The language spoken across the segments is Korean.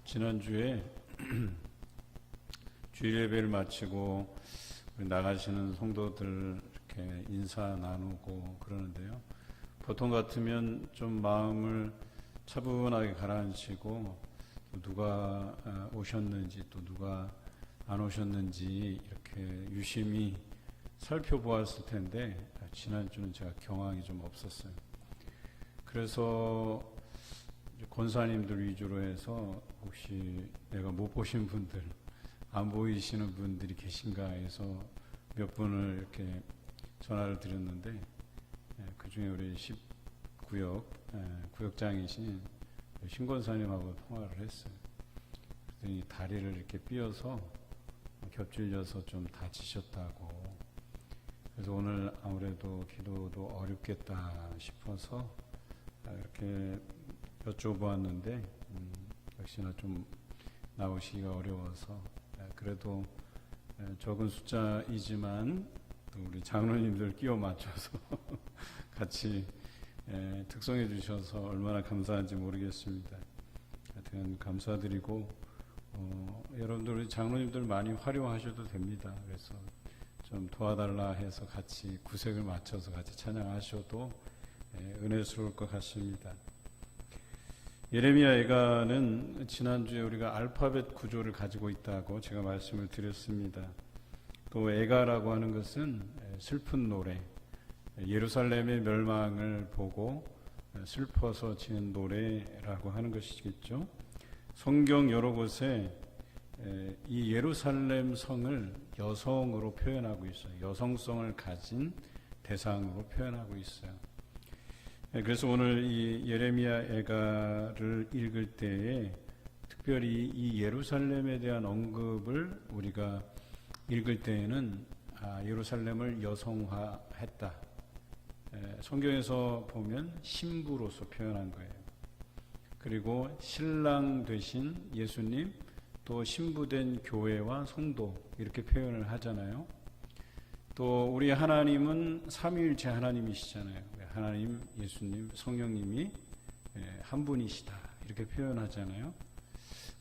지난주에 주일 예배를 마치고 나가시는 성도들 이렇게 인사 나누고 그러는데요. 보통 같으면 좀 마음을 차분하게 가라앉히고 누가 오셨는지 또 누가 안 오셨는지 이렇게 유심히 살펴보았을 텐데 지난주는 제가 경황이 좀 없었어요. 그래서 권사님들 위주로 해서 혹시 내가 못 보신 분들, 안 보이시는 분들이 계신가 해서 몇 분을 이렇게 전화를 드렸는데 그 중에 우리 10구역 구역장이신 신권사님하고 통화를 했어요. 그랬더니 다리를 이렇게 삐어서 겹질려서 좀 다치셨다고. 그래서 오늘 아무래도 기도도 어렵겠다 싶어서 이렇게 여쭤보았는데 역시나 좀 나오시기가 어려워서 그래도 적은 숫자이지만 또 우리 장로님들 끼워 맞춰서 같이 특송해 주셔서 얼마나 감사한지 모르겠습니다. 하여튼 감사드리고 여러분들 우리 장로님들 많이 활용하셔도 됩니다. 그래서 좀 도와달라 해서 같이 구색을 맞춰서 같이 찬양하셔도 은혜스러울 것 같습니다. 예레미야 애가는 지난주에 우리가 알파벳 구조를 가지고 있다고 제가 말씀을 드렸습니다. 또 애가라고 하는 것은 슬픈 노래, 예루살렘의 멸망을 보고 슬퍼서 지은 노래라고 하는 것이겠죠. 성경 여러 곳에 이 예루살렘 성을 여성으로 표현하고 있어요. 여성성을 가진 대상으로 표현하고 있어요. 그래서 오늘 이 예레미야 애가를 읽을 때에 특별히 이 예루살렘에 대한 언급을 우리가 읽을 때에는 예루살렘을 여성화했다. 성경에서 보면 신부로서 표현한 거예요. 그리고 신랑 되신 예수님, 또 신부된 교회와 성도 이렇게 표현을 하잖아요. 또 우리 하나님은 삼위일체 하나님이시잖아요. 하나님, 예수님, 성령님이 한 분이시다 이렇게 표현하잖아요.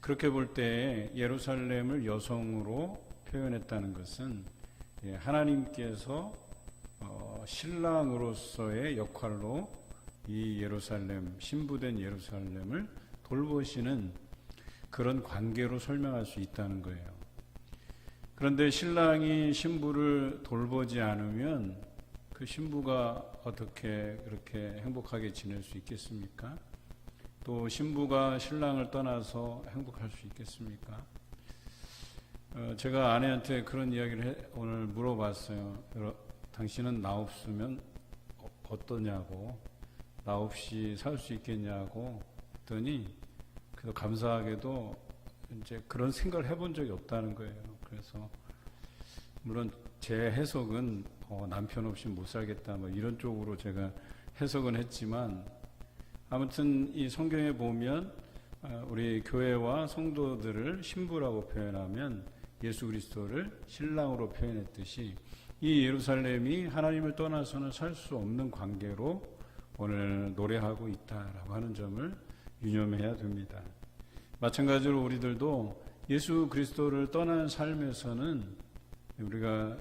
그렇게 볼 때 예루살렘을 여성으로 표현했다는 것은 하나님께서 신랑으로서의 역할로 이 예루살렘, 신부된 예루살렘을 돌보시는 그런 관계로 설명할 수 있다는 거예요. 그런데 신랑이 신부를 돌보지 않으면 그 신부가 어떻게 그렇게 행복하게 지낼 수 있겠습니까? 또 신부가 신랑을 떠나서 행복할 수 있겠습니까? 제가 아내한테 그런 이야기를 오늘 물어봤어요. 당신은 나 없으면 어떠냐고, 나 없이 살 수 있겠냐고 했더니 그래도 감사하게도 이제 그런 생각을 해본 적이 없다는 거예요. 그래서 물론 제 해석은 남편 없이 못 살겠다 뭐 이런 쪽으로 제가 해석은 했지만 아무튼 이 성경에 보면 우리 교회와 성도들을 신부라고 표현하면 예수 그리스도를 신랑으로 표현했듯이 이 예루살렘이 하나님을 떠나서는 살 수 없는 관계로 오늘 노래하고 있다라고 하는 점을 유념해야 됩니다. 마찬가지로 우리들도 예수 그리스도를 떠난 삶에서는 우리가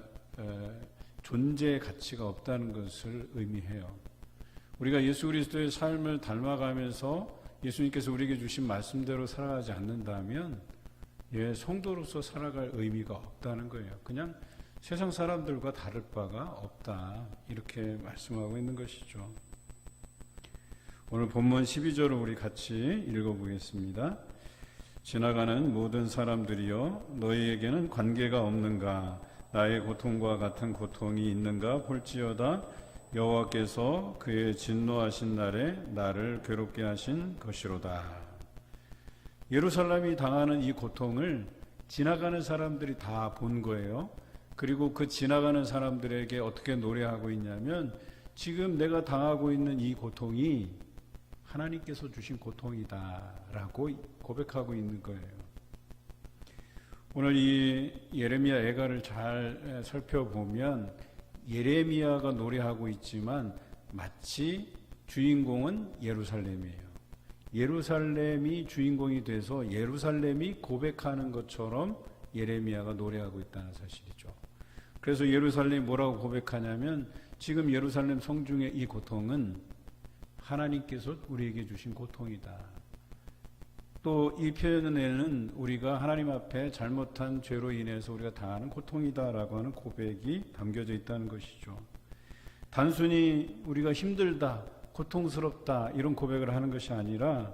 존재의 가치가 없다는 것을 의미해요. 우리가 예수 그리스도의 삶을 닮아가면서 예수님께서 우리에게 주신 말씀대로 살아가지 않는다면 성도로서 살아갈 의미가 없다는 거예요. 그냥 세상 사람들과 다를 바가 없다 이렇게 말씀하고 있는 것이죠. 오늘 본문 12절을 우리 같이 읽어보겠습니다. 지나가는 모든 사람들이여 너희에게는 관계가 없는가? 나의 고통과 같은 고통이 있는가 볼지어다. 여호와께서 그의 진노하신 날에 나를 괴롭게 하신 것이로다. 예루살렘이 당하는 이 고통을 지나가는 사람들이 다 본 거예요. 그리고 그 지나가는 사람들에게 어떻게 노래하고 있냐면 지금 내가 당하고 있는 이 고통이 하나님께서 주신 고통이다라고 고백하고 있는 거예요. 오늘 이 예레미야 애가를 잘 살펴보면 예레미야가 노래하고 있지만 마치 주인공은 예루살렘이에요. 예루살렘이 주인공이 돼서 예루살렘이 고백하는 것처럼 예레미야가 노래하고 있다는 사실이죠. 그래서 예루살렘이 뭐라고 고백하냐면 지금 예루살렘 성중의 이 고통은 하나님께서 우리에게 주신 고통이다. 또 이 표현에는 우리가 하나님 앞에 잘못한 죄로 인해서 우리가 당하는 고통이다라고 하는 고백이 담겨져 있다는 것이죠. 단순히 우리가 힘들다, 고통스럽다 이런 고백을 하는 것이 아니라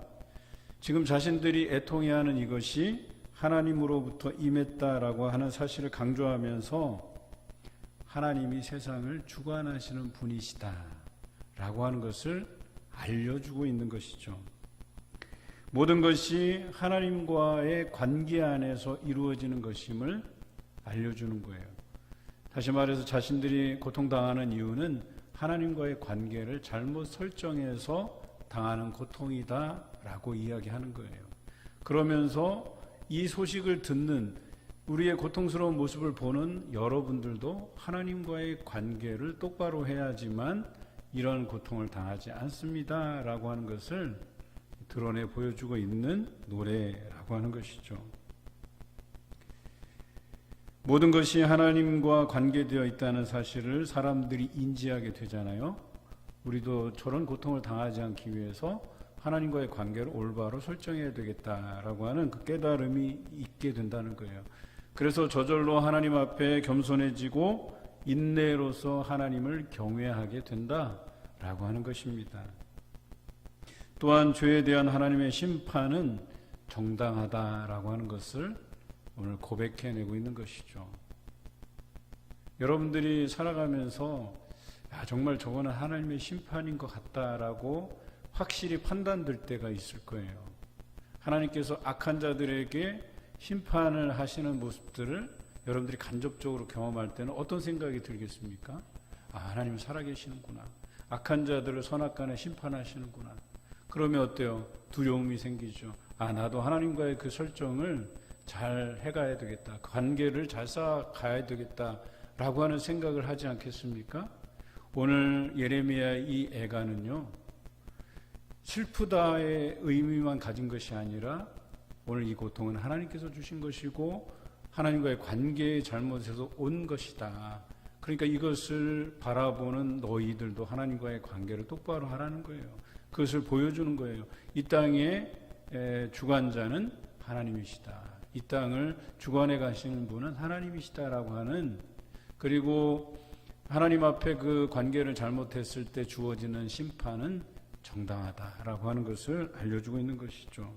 지금 자신들이 애통해하는 이것이 하나님으로부터 임했다라고 하는 사실을 강조하면서 하나님이 세상을 주관하시는 분이시다라고 하는 것을 알려주고 있는 것이죠. 모든 것이 하나님과의 관계 안에서 이루어지는 것임을 알려주는 거예요. 다시 말해서 자신들이 고통당하는 이유는 하나님과의 관계를 잘못 설정해서 당하는 고통이다라고 이야기하는 거예요. 그러면서 이 소식을 듣는 우리의 고통스러운 모습을 보는 여러분들도 하나님과의 관계를 똑바로 해야지만 이런 고통을 당하지 않습니다라고 하는 것을 드러내 보여주고 있는 노래라고 하는 것이죠. 모든 것이 하나님과 관계되어 있다는 사실을 사람들이 인지하게 되잖아요. 우리도 저런 고통을 당하지 않기 위해서 하나님과의 관계를 올바로 설정해야 되겠다라고 하는 그 깨달음이 있게 된다는 거예요. 그래서 저절로 하나님 앞에 겸손해지고 인내로서 하나님을 경외하게 된다라고 하는 것입니다. 또한 죄에 대한 하나님의 심판은 정당하다라고 하는 것을 오늘 고백해내고 있는 것이죠. 여러분들이 살아가면서 정말 저거는 하나님의 심판인 것 같다라고 확실히 판단될 때가 있을 거예요. 하나님께서 악한 자들에게 심판을 하시는 모습들을 여러분들이 간접적으로 경험할 때는 어떤 생각이 들겠습니까? 하나님은 살아계시는구나. 악한 자들을 선악간에 심판하시는구나. 그러면 어때요? 두려움이 생기죠. 나도 하나님과의 그 설정을 잘 해가야 되겠다. 관계를 잘 쌓아가야 되겠다라고 하는 생각을 하지 않겠습니까? 오늘 예레미야의 이 애가는요, 슬프다의 의미만 가진 것이 아니라 오늘 이 고통은 하나님께서 주신 것이고 하나님과의 관계에 잘못해서 온 것이다. 그러니까 이것을 바라보는 너희들도 하나님과의 관계를 똑바로 하라는 거예요. 그것을 보여주는 거예요. 이 땅의 주관자는 하나님이시다. 이 땅을 주관해 가시는 분은 하나님이시다라고 하는, 그리고 하나님 앞에 그 관계를 잘못했을 때 주어지는 심판은 정당하다라고 하는 것을 알려주고 있는 것이죠.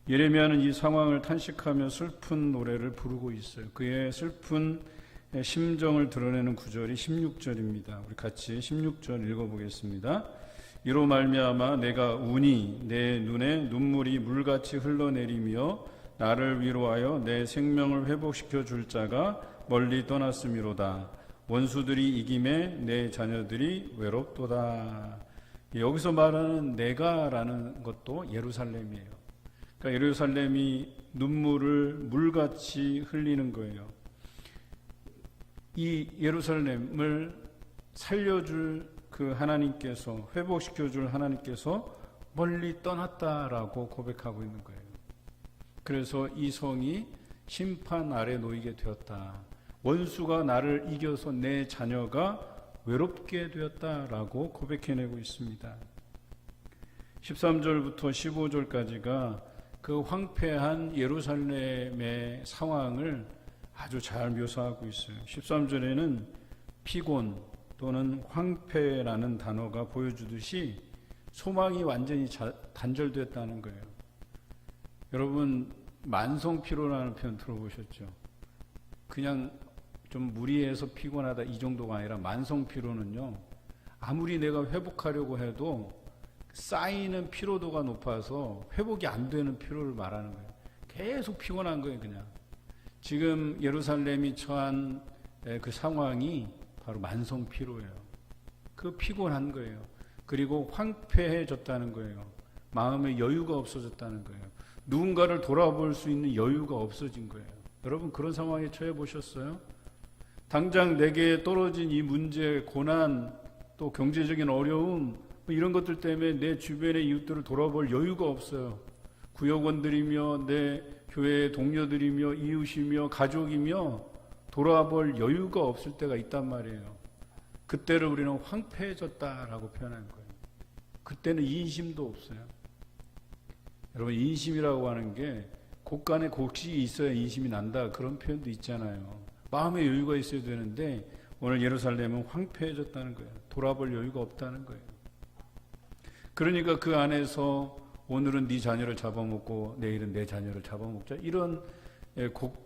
예레미야는 이 상황을 탄식하며 슬픈 노래를 부르고 있어요. 그의 슬픈 심정을 드러내는 구절이 16절입니다. 우리 같이 16절 읽어보겠습니다. 이로 말미암아 내가 우니 내 눈에 눈물이 물같이 흘러내리며 나를 위로하여 내 생명을 회복시켜 줄 자가 멀리 떠났음이로다. 원수들이 이김에 내 자녀들이 외롭도다. 여기서 말하는 내가라는 것도 예루살렘이에요. 그러니까 예루살렘이 눈물을 물같이 흘리는 거예요. 이 예루살렘을 살려줄 그 하나님께서, 회복시켜줄 하나님께서 멀리 떠났다라고 고백하고 있는 거예요. 그래서 이 성이 심판 아래 놓이게 되었다. 원수가 나를 이겨서 내 자녀가 외롭게 되었다라고 고백해내고 있습니다. 13절부터 15절까지가 그 황폐한 예루살렘의 상황을 아주 잘 묘사하고 있어요. 13절에는 피곤 또는 황폐라는 단어가 보여주듯이 소망이 완전히 단절됐다는 거예요. 여러분, 만성피로라는 표현 들어보셨죠? 그냥 좀 무리해서 피곤하다 이 정도가 아니라 만성피로는요, 아무리 내가 회복하려고 해도 쌓이는 피로도가 높아서 회복이 안 되는 피로를 말하는 거예요. 계속 피곤한 거예요, 그냥. 지금 예루살렘이 처한 그 상황이 바로 만성피로예요. 그 피곤한 거예요. 그리고 황폐해졌다는 거예요. 마음의 여유가 없어졌다는 거예요. 누군가를 돌아볼 수 있는 여유가 없어진 거예요. 여러분, 그런 상황에 처해 보셨어요? 당장 내게 떨어진 이 문제, 고난, 또 경제적인 어려움, 뭐 이런 것들 때문에 내 주변의 이웃들을 돌아볼 여유가 없어요. 구역원들이며 내 교회 동료들이며 이웃이며 가족이며 돌아볼 여유가 없을 때가 있단 말이에요. 그때를 우리는 황폐해졌다라고 표현한 거예요. 그때는 인심도 없어요. 여러분, 인심이라고 하는 게 곳간에 곡식이 있어야 인심이 난다, 그런 표현도 있잖아요. 마음의 여유가 있어야 되는데 오늘 예루살렘은 황폐해졌다는 거예요. 돌아볼 여유가 없다는 거예요. 그러니까 그 안에서 오늘은 네 자녀를 잡아먹고 내일은 내 자녀를 잡아먹자, 이런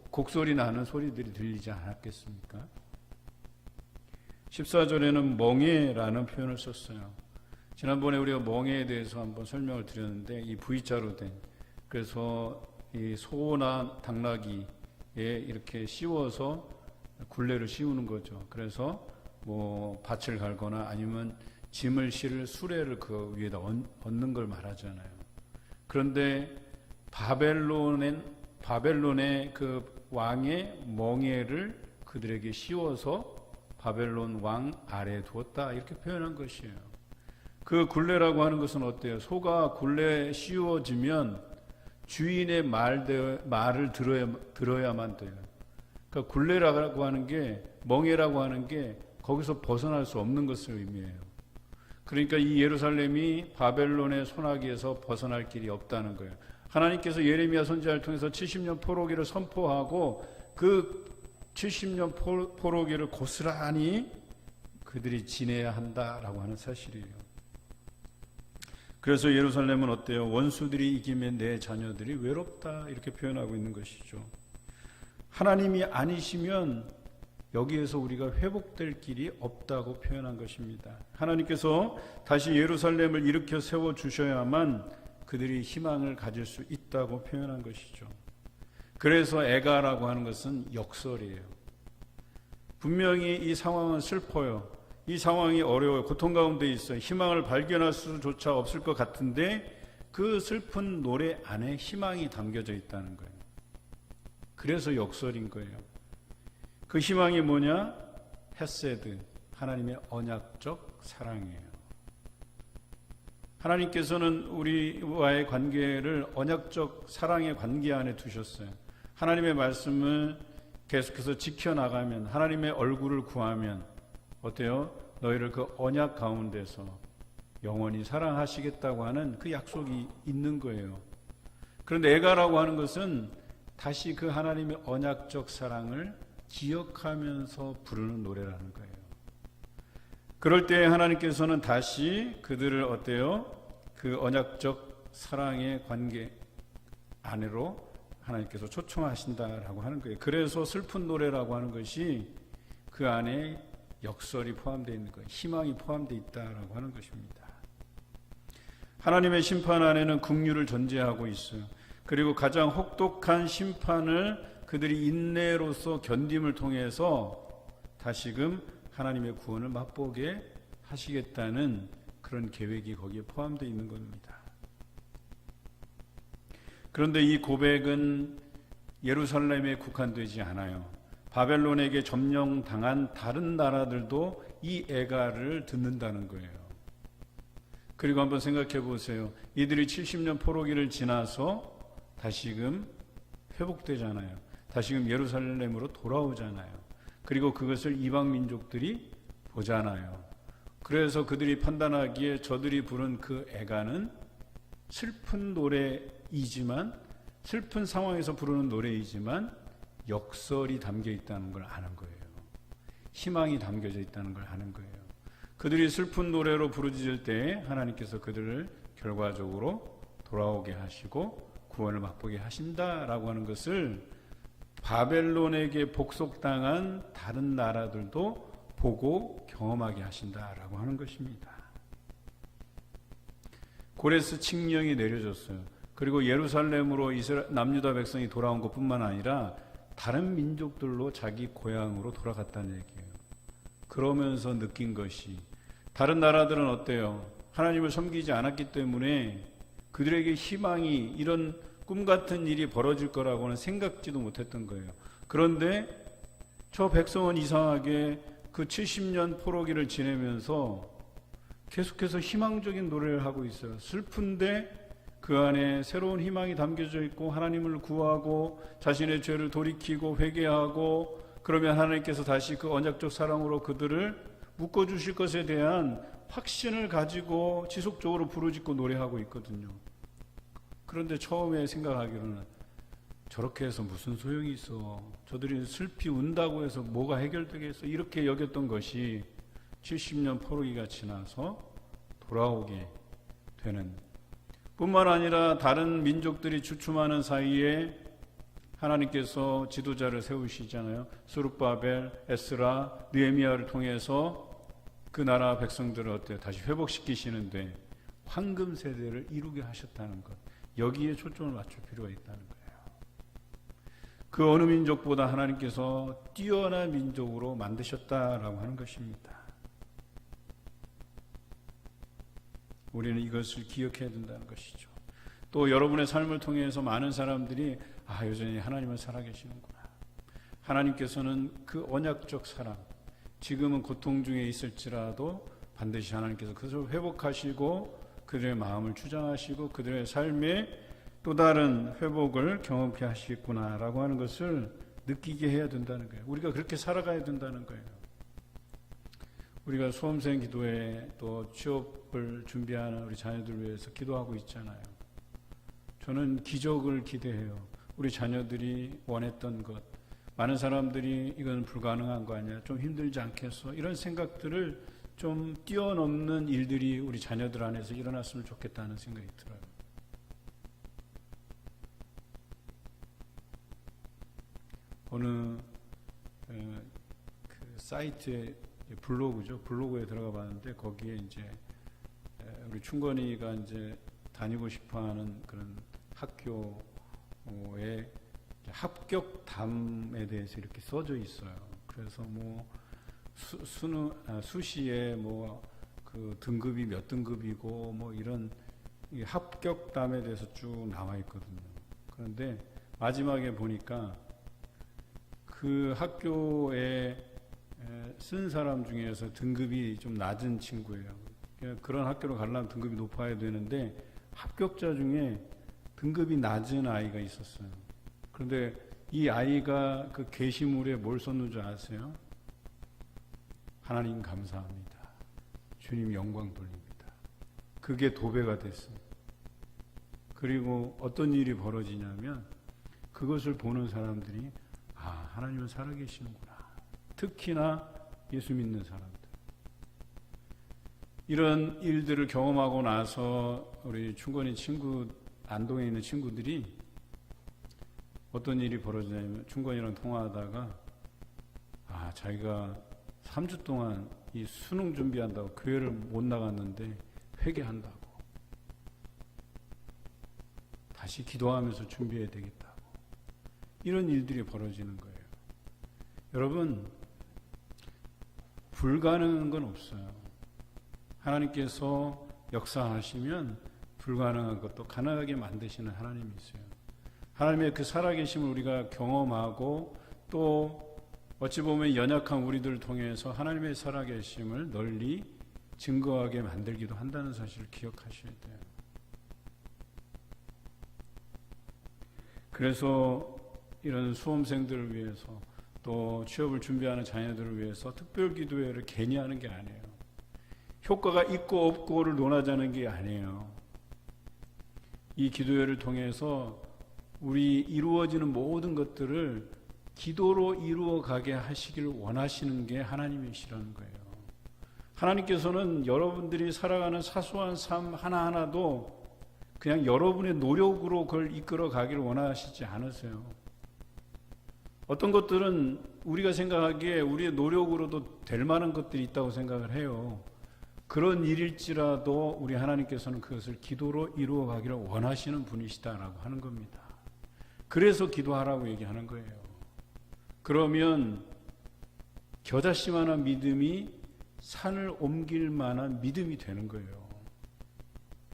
곡소리 나는 소리들이 들리지 않았겠습니까? 14절에는 멍에라는 표현을 썼어요. 지난번에 우리가 멍에에 대해서 한번 설명을 드렸는데, 이 V자로 된, 그래서 이 소나 당나귀에 이렇게 씌워서 굴레를 씌우는 거죠. 그래서 뭐 밭을 갈거나 아니면 짐을 실을 수레를 그 위에다 얹는 걸 말하잖아요. 그런데 바벨론의 그 왕의 멍에를 그들에게 씌워서 바벨론 왕 아래에 두었다, 이렇게 표현한 것이에요. 그 굴레라고 하는 것은 어때요? 소가 굴레에 씌워지면 주인의 말을 들어야만 돼요. 그러니까 굴레라고 하는 게, 멍에라고 하는 게 거기서 벗어날 수 없는 것을 의미해요. 그러니까 이 예루살렘이 바벨론의 손아귀에서 벗어날 길이 없다는 거예요. 하나님께서 예레미야 선지자를 통해서 70년 포로기를 선포하고 그 70년 포로기를 고스란히 그들이 지내야 한다라고 하는 사실이에요. 그래서 예루살렘은 어때요? 원수들이 이기면 내 자녀들이 외롭다, 이렇게 표현하고 있는 것이죠. 하나님이 아니시면 여기에서 우리가 회복될 길이 없다고 표현한 것입니다. 하나님께서 다시 예루살렘을 일으켜 세워주셔야만 그들이 희망을 가질 수 있다고 표현한 것이죠. 그래서 애가라고 하는 것은 역설이에요. 분명히 이 상황은 슬퍼요. 이 상황이 어려워요. 고통 가운데 있어요. 희망을 발견할 수조차 없을 것 같은데 그 슬픈 노래 안에 희망이 담겨져 있다는 거예요. 그래서 역설인 거예요. 그 희망이 뭐냐? 헤세드, 하나님의 언약적 사랑이에요. 하나님께서는 우리와의 관계를 언약적 사랑의 관계 안에 두셨어요. 하나님의 말씀을 계속해서 지켜나가면, 하나님의 얼굴을 구하면 어때요? 너희를 그 언약 가운데서 영원히 사랑하시겠다고 하는 그 약속이 있는 거예요. 그런데 애가라고 하는 것은 다시 그 하나님의 언약적 사랑을 기억하면서 부르는 노래라는 거예요. 그럴 때 하나님께서는 다시 그들을 어때요? 그 언약적 사랑의 관계 안으로 하나님께서 초청하신다라고 하는 거예요. 그래서 슬픈 노래라고 하는 것이 그 안에 역설이 포함되어 있는 거예요. 희망이 포함되어 있다라고 하는 것입니다. 하나님의 심판 안에는 긍휼을 전제하고 있어요. 그리고 가장 혹독한 심판을 그들이 인내로서 견딤을 통해서 다시금 하나님의 구원을 맛보게 하시겠다는 그런 계획이 거기에 포함되어 있는 겁니다. 그런데 이 고백은 예루살렘에 국한되지 않아요. 바벨론에게 점령당한 다른 나라들도 이 애가를 듣는다는 거예요. 그리고 한번 생각해 보세요. 이들이 70년 포로기를 지나서 다시금 회복되잖아요. 다시금 예루살렘으로 돌아오잖아요. 그리고 그것을 이방 민족들이 보잖아요. 그래서 그들이 판단하기에 저들이 부른 그 애가는 슬픈 노래이지만, 슬픈 상황에서 부르는 노래이지만 역설이 담겨 있다는 걸 아는 거예요. 희망이 담겨져 있다는 걸 아는 거예요. 그들이 슬픈 노래로 부르짖을 때 하나님께서 그들을 결과적으로 돌아오게 하시고 구원을 맛보게 하신다라고 하는 것을 바벨론에게 복속당한 다른 나라들도 보고 경험하게 하신다라고 하는 것입니다. 고레스 칙령이 내려졌어요. 그리고 예루살렘으로 남유다 백성이 돌아온 것뿐만 아니라 다른 민족들로 자기 고향으로 돌아갔다는 얘기예요. 그러면서 느낀 것이, 다른 나라들은 어때요? 하나님을 섬기지 않았기 때문에 그들에게 희망이, 이런 꿈 같은 일이 벌어질 거라고는 생각지도 못했던 거예요. 그런데 저 백성은 이상하게 그 70년 포로기를 지내면서 계속해서 희망적인 노래를 하고 있어요. 슬픈데 그 안에 새로운 희망이 담겨져 있고 하나님을 구하고 자신의 죄를 돌이키고 회개하고 그러면 하나님께서 다시 그 언약적 사랑으로 그들을 묶어주실 것에 대한 확신을 가지고 지속적으로 부르짖고 노래하고 있거든요. 그런데 처음에 생각하기로는 저렇게 해서 무슨 소용이 있어. 저들이 슬피 운다고 해서 뭐가 해결되겠어. 이렇게 여겼던 것이 70년 포로기가 지나서 돌아오게 되는, 뿐만 아니라 다른 민족들이 주춤하는 사이에 하나님께서 지도자를 세우시잖아요. 스룹바벨, 에스라, 느헤미야를 통해서 그 나라 백성들을 어때요? 다시 회복시키시는데 황금 세대를 이루게 하셨다는 것, 여기에 초점을 맞출 필요가 있다는 거예요. 그 어느 민족보다 하나님께서 뛰어난 민족으로 만드셨다라고 하는 것입니다. 우리는 이것을 기억해야 된다는 것이죠. 또 여러분의 삶을 통해서 많은 사람들이 여전히 하나님은 살아계시는구나. 하나님께서는 그 언약적 사랑, 지금은 고통 중에 있을지라도 반드시 하나님께서 그것을 회복하시고 그들의 마음을 주장하시고 그들의 삶에 또 다른 회복을 경험케 하시겠구나라고 하는 것을 느끼게 해야 된다는 거예요. 우리가 그렇게 살아가야 된다는 거예요. 우리가 수험생 기도회 또 취업을 준비하는 우리 자녀들 위해서 기도하고 있잖아요. 저는 기적을 기대해요. 우리 자녀들이 원했던 것, 많은 사람들이 이건 불가능한 거 아니야, 좀 힘들지 않겠어, 이런 생각들을 좀 뛰어넘는 일들이 우리 자녀들 안에서 일어났으면 좋겠다는 생각이 들어요. 어느 그 사이트에, 블로그죠, 블로그에 들어가 봤는데 거기에 이제 우리 충건이가 이제 다니고 싶어하는 그런 학교의 합격담에 대해서 이렇게 써져 있어요. 그래서 뭐 수시에 뭐 그 등급이 몇 등급이고 뭐 이런 합격담에 대해서 쭉 나와 있거든요. 그런데 마지막에 보니까 그 학교에 쓴 사람 중에서 등급이 좀 낮은 친구예요. 그런 학교로 가려면 등급이 높아야 되는데 합격자 중에 등급이 낮은 아이가 있었어요. 그런데 이 아이가 그 게시물에 뭘 썼는 줄 아세요? 하나님 감사합니다. 주님 영광 돌립니다. 그게 도배가 됐어요. 그리고 어떤 일이 벌어지냐면 그것을 보는 사람들이 하나님은 살아계시는구나. 특히나 예수 믿는 사람들. 이런 일들을 경험하고 나서 우리 충건이 친구, 안동에 있는 친구들이 어떤 일이 벌어지냐면 충건이랑 통화하다가 자기가 3주 동안 이 수능 준비한다고 교회를 못 나갔는데 회개한다고, 다시 기도하면서 준비해야 되겠다고, 이런 일들이 벌어지는 거예요. 여러분, 불가능한 건 없어요. 하나님께서 역사하시면 불가능한 것도 가능하게 만드시는 하나님이 있어요. 하나님의 그 살아계심을 우리가 경험하고 또 어찌 보면 연약한 우리들을 통해서 하나님의 살아계심을 널리 증거하게 만들기도 한다는 사실을 기억하셔야 돼요. 그래서 이런 수험생들을 위해서 또 취업을 준비하는 자녀들을 위해서 특별 기도회를 괜히 하는 게 아니에요. 효과가 있고 없고를 논하자는 게 아니에요. 이 기도회를 통해서 우리 이루어지는 모든 것들을 기도로 이루어가게 하시길 원하시는 게 하나님이시라는 거예요. 하나님께서는 여러분들이 살아가는 사소한 삶 하나하나도 그냥 여러분의 노력으로 그걸 이끌어 가기를 원하시지 않으세요. 어떤 것들은 우리가 생각하기에 우리의 노력으로도 될 만한 것들이 있다고 생각을 해요. 그런 일일지라도 우리 하나님께서는 그것을 기도로 이루어 가기를 원하시는 분이시다라고 하는 겁니다. 그래서 기도하라고 얘기하는 거예요. 그러면 겨자씨만한 믿음이 산을 옮길 만한 믿음이 되는 거예요.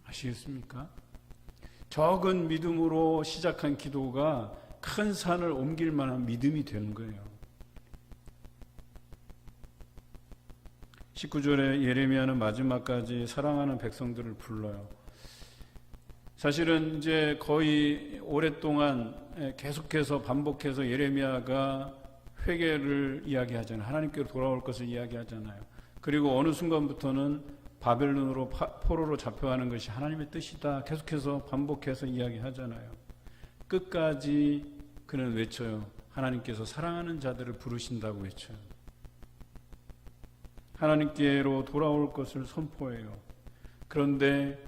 아시겠습니까? 적은 믿음으로 시작한 기도가 큰 산을 옮길 만한 믿음이 되는 거예요. 19절에 예레미야는 마지막까지 사랑하는 백성들을 불러요. 사실은 이제 거의 오랫동안 계속해서 반복해서 예레미야가 회개를 이야기하잖아요. 하나님께로 돌아올 것을 이야기하잖아요. 그리고 어느 순간부터는 바벨론으로 포로로 잡혀가는 것이 하나님의 뜻이다. 계속해서 반복해서 이야기하잖아요. 끝까지 그는 외쳐요. 하나님께서 사랑하는 자들을 부르신다고 외쳐요. 하나님께로 돌아올 것을 선포해요. 그런데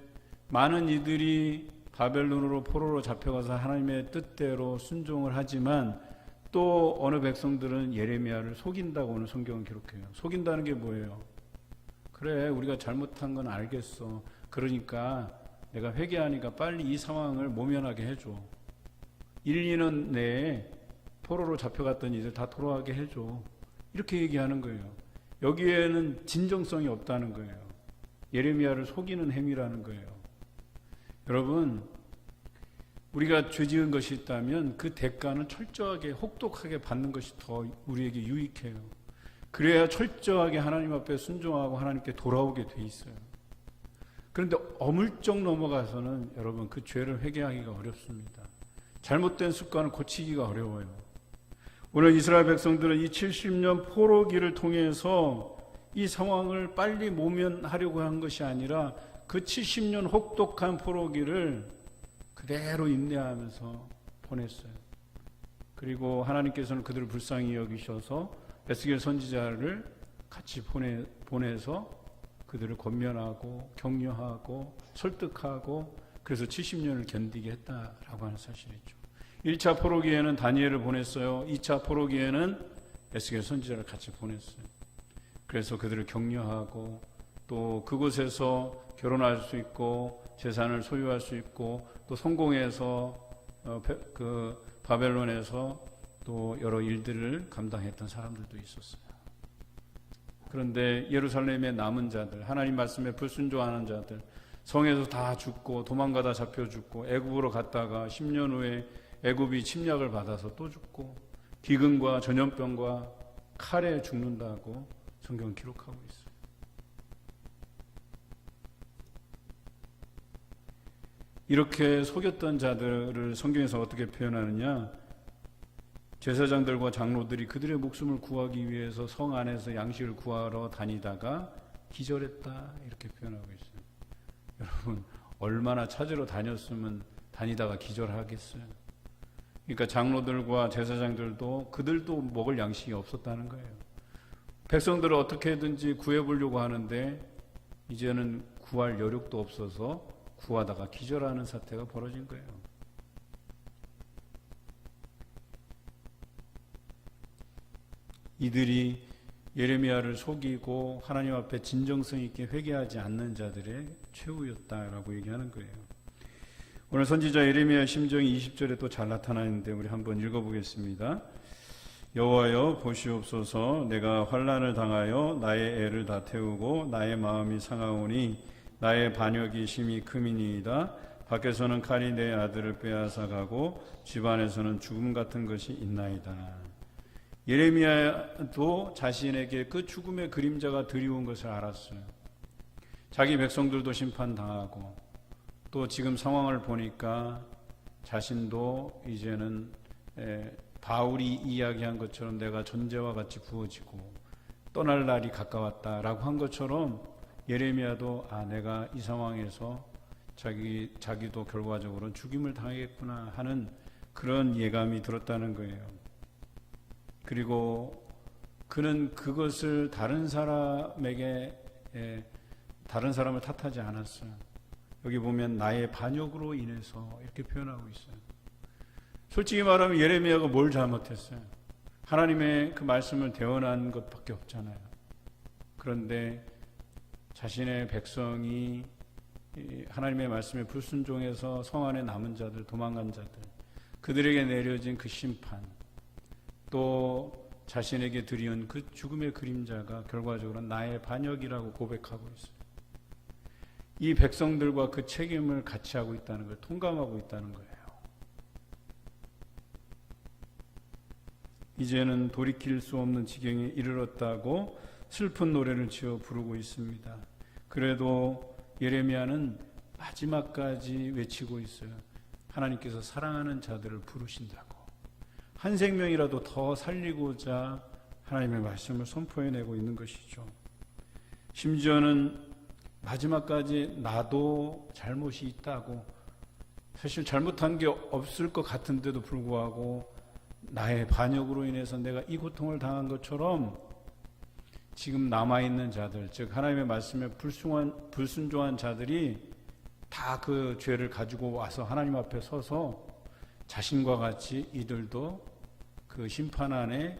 많은 이들이 바벨론으로 포로로 잡혀가서 하나님의 뜻대로 순종을 하지만 또 어느 백성들은 예레미야를 속인다고 오늘 성경은 기록해요. 속인다는 게 뭐예요? 그래, 우리가 잘못한 건 알겠어. 그러니까 내가 회개하니까 빨리 이 상황을 모면하게 해줘. 1, 2년 내에 포로로 잡혀갔던 이들 다 돌아가게 해줘. 이렇게 얘기하는 거예요. 여기에는 진정성이 없다는 거예요. 예레미야를 속이는 행위라는 거예요. 여러분, 우리가 죄 지은 것이 있다면 그 대가는 철저하게 혹독하게 받는 것이 더 우리에게 유익해요. 그래야 철저하게 하나님 앞에 순종하고 하나님께 돌아오게 돼 있어요. 그런데 어물쩍 넘어가서는 여러분 그 죄를 회개하기가 어렵습니다. 잘못된 습관을 고치기가 어려워요. 오늘 이스라엘 백성들은 이 70년 포로기를 통해서 이 상황을 빨리 모면하려고 한 것이 아니라 그 70년 혹독한 포로기를 그대로 인내하면서 보냈어요. 그리고 하나님께서는 그들을 불쌍히 여기셔서 에스겔 선지자를 같이 보내서 그들을 권면하고 격려하고 설득하고 그래서 70년을 견디게 했다라고 하는 사실이죠. 1차 포로기에는 다니엘을 보냈어요. 2차 포로기에는 에스겔 선지자를 같이 보냈어요. 그래서 그들을 격려하고 또 그곳에서 결혼할 수 있고 재산을 소유할 수 있고 또 성공해서 그 바벨론에서 또 여러 일들을 감당했던 사람들도 있었어요. 그런데 예루살렘의 남은 자들, 하나님 말씀에 불순종하는 자들, 성에서 다 죽고 도망가다 잡혀 죽고 애굽으로 갔다가 10년 후에 애굽이 침략을 받아서 또 죽고 기근과 전염병과 칼에 죽는다고 성경은 기록하고 있어요. 이렇게 속였던 자들을 성경에서 어떻게 표현하느냐? 제사장들과 장로들이 그들의 목숨을 구하기 위해서 성 안에서 양식을 구하러 다니다가 기절했다 이렇게 표현하고 있어요. 여러분 얼마나 찾으러 다녔으면 다니다가 기절하겠어요. 그러니까 장로들과 제사장들도 그들도 먹을 양식이 없었다는 거예요. 백성들을 어떻게든지 구해보려고 하는데 이제는 구할 여력도 없어서 구하다가 기절하는 사태가 벌어진 거예요. 이들이 예레미야를 속이고 하나님 앞에 진정성 있게 회개하지 않는 자들의 최후였다라고 얘기하는 거예요. 오늘 선지자 예레미야 심정이 20절에 또 잘 나타나 있는데 우리 한번 읽어보겠습니다. 여호와여 보시옵소서. 내가 환난을 당하여 나의 애를 다 태우고 나의 마음이 상하오니 나의 반역이 심히 크미니이다. 밖에서는 칼이 내 아들을 빼앗아 가고 집안에서는 죽음 같은 것이 있나이다. 예레미야도 자신에게 그 죽음의 그림자가 드리운 것을 알았어요. 자기 백성들도 심판당하고 또 지금 상황을 보니까 자신도 이제는 바울이 이야기한 것처럼 내가 전제와 같이 부어지고 떠날 날이 가까웠다라고 한 것처럼 예레미야도 내가 이 상황에서 자기도 결과적으로 죽임을 당하겠구나 하는 그런 예감이 들었다는 거예요. 그리고 그는 그것을 다른 사람을 탓하지 않았어요. 여기 보면 나의 반역으로 인해서 이렇게 표현하고 있어요. 솔직히 말하면 예레미야가 뭘 잘못했어요? 하나님의 그 말씀을 대언한 것밖에 없잖아요. 그런데 자신의 백성이 하나님의 말씀에 불순종해서 성 안에 남은 자들, 도망간 자들, 그들에게 내려진 그 심판, 또 자신에게 드리운 그 죽음의 그림자가 결과적으로 나의 반역이라고 고백하고 있어요. 이 백성들과 그 책임을 같이 하고 있다는 걸 통감하고 있다는 거예요. 이제는 돌이킬 수 없는 지경에 이르렀다고 슬픈 노래를 지어 부르고 있습니다. 그래도 예레미야는 마지막까지 외치고 있어요. 하나님께서 사랑하는 자들을 부르신다고. 한 생명이라도 더 살리고자 하나님의 말씀을 선포해내고 있는 것이죠. 심지어는 마지막까지 나도 잘못이 있다고, 사실 잘못한 게 없을 것 같은데도 불구하고 나의 반역으로 인해서 내가 이 고통을 당한 것처럼 지금 남아있는 자들, 즉 하나님의 말씀에 불순종한 자들이 다 그 죄를 가지고 와서 하나님 앞에 서서 자신과 같이 이들도 그 심판 안에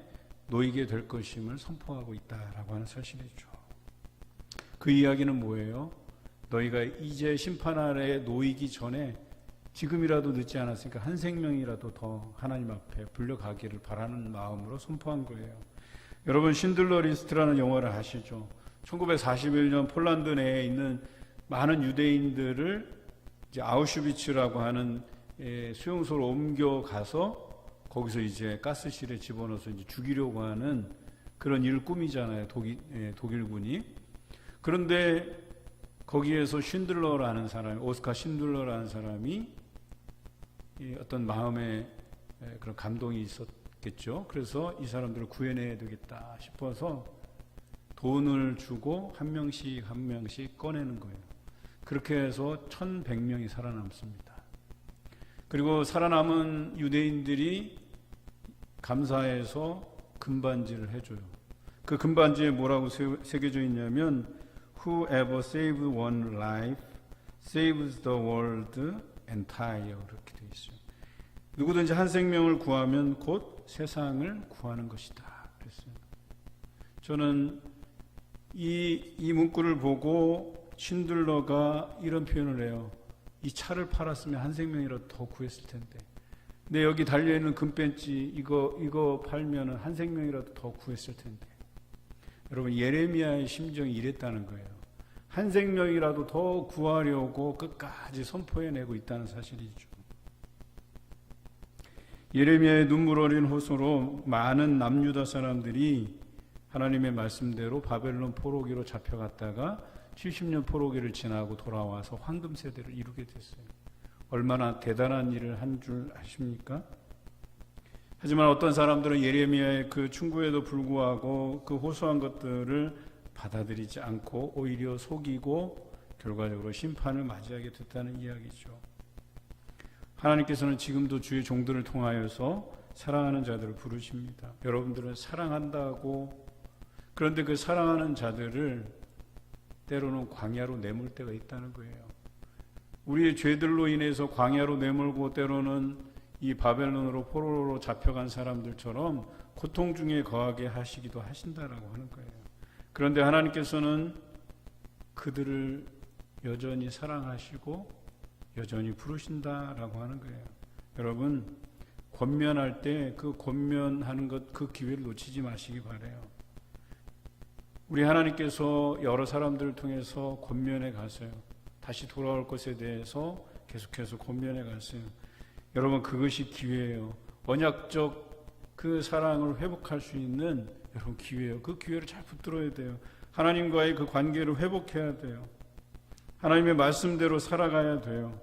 놓이게 될 것임을 선포하고 있다라고 하는 사실이죠. 그 이야기는 뭐예요? 너희가 이제 심판 아래에 놓이기 전에 지금이라도 늦지 않았으니까 한 생명이라도 더 하나님 앞에 불려가기를 바라는 마음으로 선포한 거예요. 여러분, 신들러 리스트라는 영화를 아시죠? 1941년 폴란드 내에 있는 많은 유대인들을 이제 아우슈비츠라고 하는 수용소로 옮겨가서 거기서 이제 가스실에 집어넣어서 이제 죽이려고 하는 그런 일을 꾸미잖아요. 독일군이. 그런데 거기에서 쉰들러라는 사람이, 오스카 쉰들러라는 사람이 어떤 마음에 그런 감동이 있었겠죠. 그래서 이 사람들을 구해내야 되겠다 싶어서 돈을 주고 한 명씩 꺼내는 거예요. 그렇게 해서 1100명이 살아남습니다. 그리고 살아남은 유대인들이 감사해서 금반지를 해줘요. 그 금반지에 뭐라고 새겨져 있냐면 Whoever saves one life saves the world entire, 그렇게 되어 있어요. 누구든지 한 생명을 구하면 곧 세상을 구하는 것이다 그랬어요. 저는 이 문구를 보고 쉰들러가 이런 표현을 해요. 이 차를 팔았으면 한 생명이라도 더 구했을 텐데. 근데 여기 달려있는 금벤치 이거 팔면은 한 생명이라도 더 구했을 텐데. 여러분, 예레미야의 심정이 이랬다는 거예요. 한 생명이라도 더 구하려고 끝까지 선포해내고 있다는 사실이죠. 예레미야의 눈물 어린 호소로 많은 남유다 사람들이 하나님의 말씀대로 바벨론 포로기로 잡혀갔다가 70년 포로기를 지나고 돌아와서 황금 세대를 이루게 됐어요. 얼마나 대단한 일을 한 줄 아십니까? 하지만 어떤 사람들은 예레미야의 그 충고에도 불구하고 그 호소한 것들을 받아들이지 않고 오히려 속이고 결과적으로 심판을 맞이하게 됐다는 이야기죠. 하나님께서는 지금도 주의 종들을 통하여서 사랑하는 자들을 부르십니다. 여러분들은 사랑한다고, 그런데 그 사랑하는 자들을 때로는 광야로 내몰 때가 있다는 거예요. 우리의 죄들로 인해서 광야로 내몰고 때로는 이 바벨론으로 포로로 잡혀간 사람들처럼 고통 중에 거하게 하시기도 하신다라고 하는 거예요. 그런데 하나님께서는 그들을 여전히 사랑하시고 여전히 부르신다라고 하는 거예요. 여러분, 권면할 때 그 권면하는 것, 그 기회를 놓치지 마시기 바라요. 우리 하나님께서 여러 사람들을 통해서 권면해 가세요. 다시 돌아올 것에 대해서 계속해서 권면해 가세요. 여러분, 그것이 기회예요. 언약적 그 사랑을 회복할 수 있는 여러분 기회예요. 그 기회를 잘 붙들어야 돼요. 하나님과의 그 관계를 회복해야 돼요. 하나님의 말씀대로 살아가야 돼요.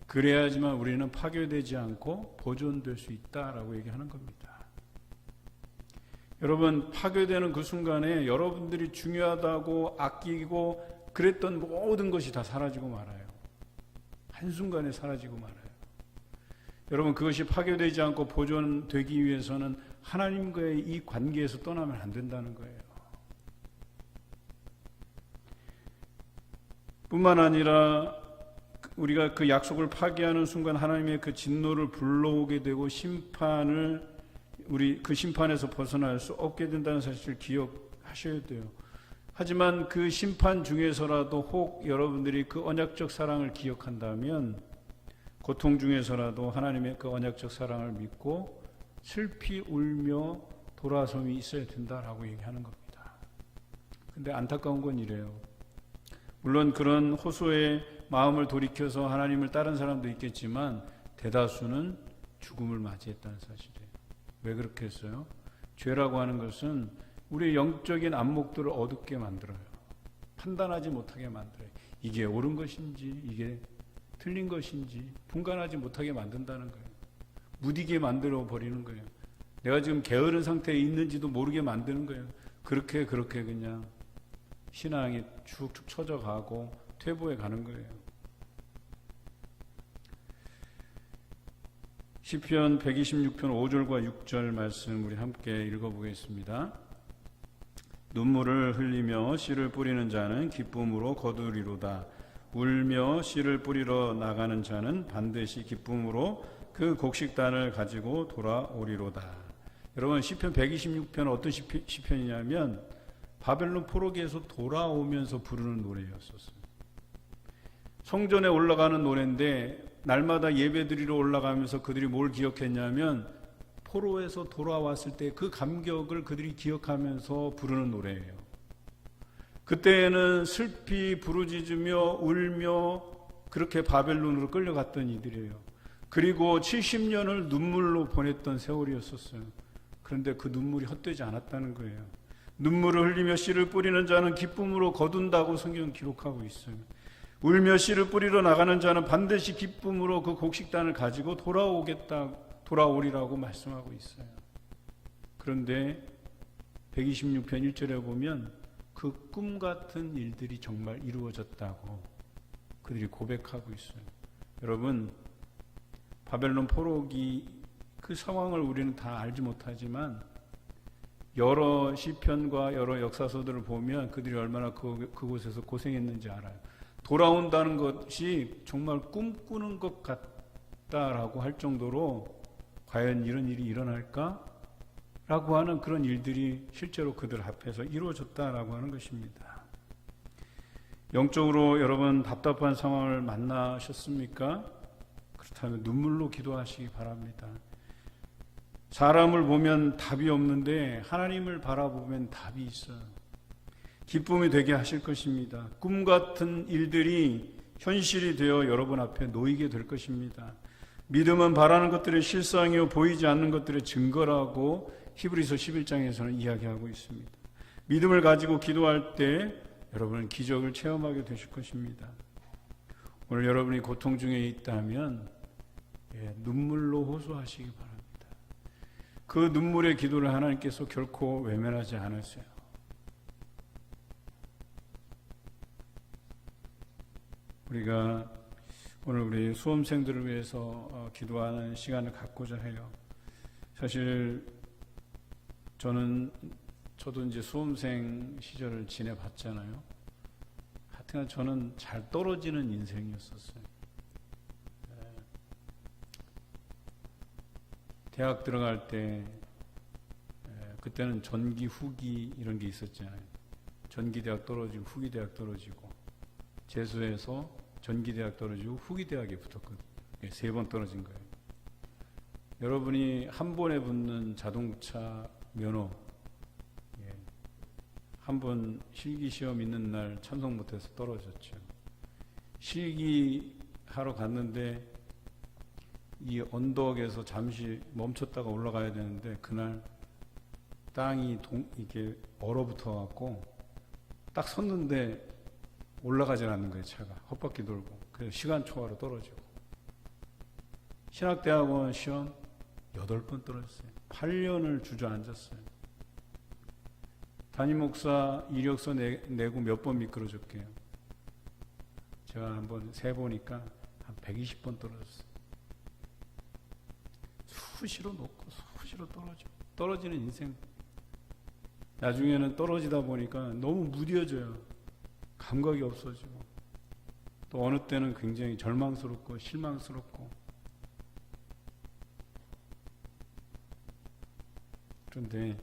그래야지만 우리는 파괴되지 않고 보존될 수 있다라고 얘기하는 겁니다. 여러분, 파괴되는 그 순간에 여러분들이 중요하다고 아끼고 그랬던 모든 것이 다 사라지고 말아요. 한순간에 사라지고 말아요. 여러분, 그것이 파괴되지 않고 보존되기 위해서는 하나님과의 이 관계에서 떠나면 안 된다는 거예요. 뿐만 아니라 우리가 그 약속을 파기하는 순간 하나님의 그 진노를 불러오게 되고 우리 그 심판에서 벗어날 수 없게 된다는 사실을 기억하셔야 돼요. 하지만 그 심판 중에서라도 혹 여러분들이 그 언약적 사랑을 기억한다면 고통 중에서라도 하나님의 그 언약적 사랑을 믿고 슬피 울며 돌아섬이 있어야 된다라고 얘기하는 겁니다. 근데 안타까운 건 이래요. 물론 그런 호소의 마음을 돌이켜서 하나님을 따른 사람도 있겠지만 대다수는 죽음을 맞이했다는 사실이에요. 왜 그렇게 했어요? 죄라고 하는 것은 우리의 영적인 안목들을 어둡게 만들어요. 판단하지 못하게 만들어요. 이게 옳은 것인지 이게 틀린 것인지 분간하지 못하게 만든다는 거예요. 무디게 만들어 버리는 거예요. 내가 지금 게으른 상태에 있는지도 모르게 만드는 거예요. 그렇게 그냥 신앙이 축축 처져가고 퇴보해 가는 거예요. 시편 126편 5절과 6절 말씀 우리 함께 읽어보겠습니다. 눈물을 흘리며 씨를 뿌리는 자는 기쁨으로 거두리로다. 울며 씨를 뿌리러 나가는 자는 반드시 기쁨으로 그 곡식단을 가지고 돌아오리로다. 여러분, 시편 126편은 어떤 시편이냐면 바벨론 포로기에서 돌아오면서 부르는 노래였었어요. 성전에 올라가는 노래인데 날마다 예배드리러 올라가면서 그들이 뭘 기억했냐면 포로에서 돌아왔을 때 그 감격을 그들이 기억하면서 부르는 노래예요. 그때는 슬피 부르짖으며 울며 그렇게 바벨론으로 끌려갔던 이들이에요. 그리고 70년을 눈물로 보냈던 세월이었었어요. 그런데 그 눈물이 헛되지 않았다는 거예요. 눈물을 흘리며 씨를 뿌리는 자는 기쁨으로 거둔다고 성경은 기록하고 있어요. 울며 씨를 뿌리러 나가는 자는 반드시 기쁨으로 그 곡식단을 가지고 돌아오리라고 말씀하고 있어요. 그런데 126편 1절에 보면 그 꿈 같은 일들이 정말 이루어졌다고 그들이 고백하고 있어요. 여러분, 바벨론 포로기 그 상황을 우리는 다 알지 못하지만 여러 시편과 여러 역사서들을 보면 그들이 얼마나 그곳에서 고생했는지 알아요. 돌아온다는 것이 정말 꿈꾸는 것 같다라고 할 정도로 과연 이런 일이 일어날까? 라고 하는 그런 일들이 실제로 그들 앞에서 이루어졌다라고 하는 것입니다. 영적으로 여러분 답답한 상황을 만나셨습니까? 그렇다면 눈물로 기도하시기 바랍니다. 사람을 보면 답이 없는데 하나님을 바라보면 답이 있어요. 기쁨이 되게 하실 것입니다. 꿈 같은 일들이 현실이 되어 여러분 앞에 놓이게 될 것입니다. 믿음은 바라는 것들의 실상이요 보이지 않는 것들의 증거라고 히브리서 11장에서는 이야기하고 있습니다. 믿음을 가지고 기도할 때 여러분은 기적을 체험하게 되실 것입니다. 오늘 여러분이 고통 중에 있다면 눈물로 호소하시기 바랍니다. 그 눈물의 기도를 하나님께서 결코 외면하지 않으세요. 우리가 오늘 우리 수험생들을 위해서 기도하는 시간을 갖고자 해요. 사실 저도 이제 수험생 시절을 지내봤잖아요. 하여튼 저는 잘 떨어지는 인생이었었어요. 대학 들어갈 때 그때는 전기, 후기 이런 게 있었잖아요. 전기대학 떨어지고 후기대학 떨어지고 재수해서 전기대학 떨어지고 후기대학에 붙었거든요. 3번 떨어진 거예요. 여러분이 한 번에 붙는 자동차 면허 한 번 실기시험 있는 날 참석 못해서 떨어졌죠. 실기하러 갔는데 이 언덕에서 잠시 멈췄다가 올라가야 되는데 그날 땅이 이게 얼어붙어 갖고 딱 섰는데 올라가지 않는 거예요. 차가 헛바퀴 돌고. 그래서 시간 초과로 떨어지고. 신학대학원 시험 8번 떨어졌어요. 8년을 주저앉았어요. 담임 목사 이력서 내고 몇 번 미끄러졌게요. 제가 한번 세보니까 한 120번 떨어졌어요. 수시로 놓고 수시로 떨어지는 인생. 나중에는 떨어지다 보니까 너무 무뎌져요. 감각이 없어지고 또 어느 때는 굉장히 절망스럽고 실망스럽고. 그런데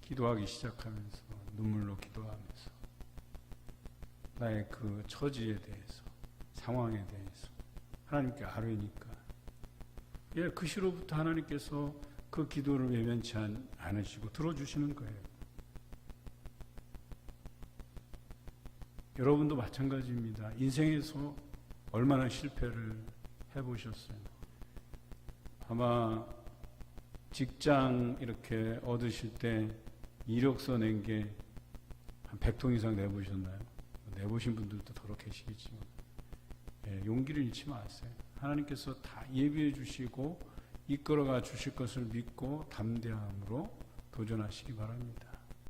기도하기 시작하면서 눈물로 기도하면서 나의 그 처지에 대해서 상황에 대해서 하나님께 아뢰니까 그 시로부터 하나님께서 그 기도를 외면치 않으시고 들어주시는 거예요. 여러분도 마찬가지입니다. 인생에서 얼마나 실패를 해보셨어요? 아마 직장 이렇게 얻으실 때 이력서 낸 게 한 100통 이상 내보셨나요? 내보신 분들도 더러 계시겠지만 용기를 잃지 마세요. 하나님께서 다 예비해 주시고 이끌어가 주실 것을 믿고 담대함으로 도전하시기 바랍니다.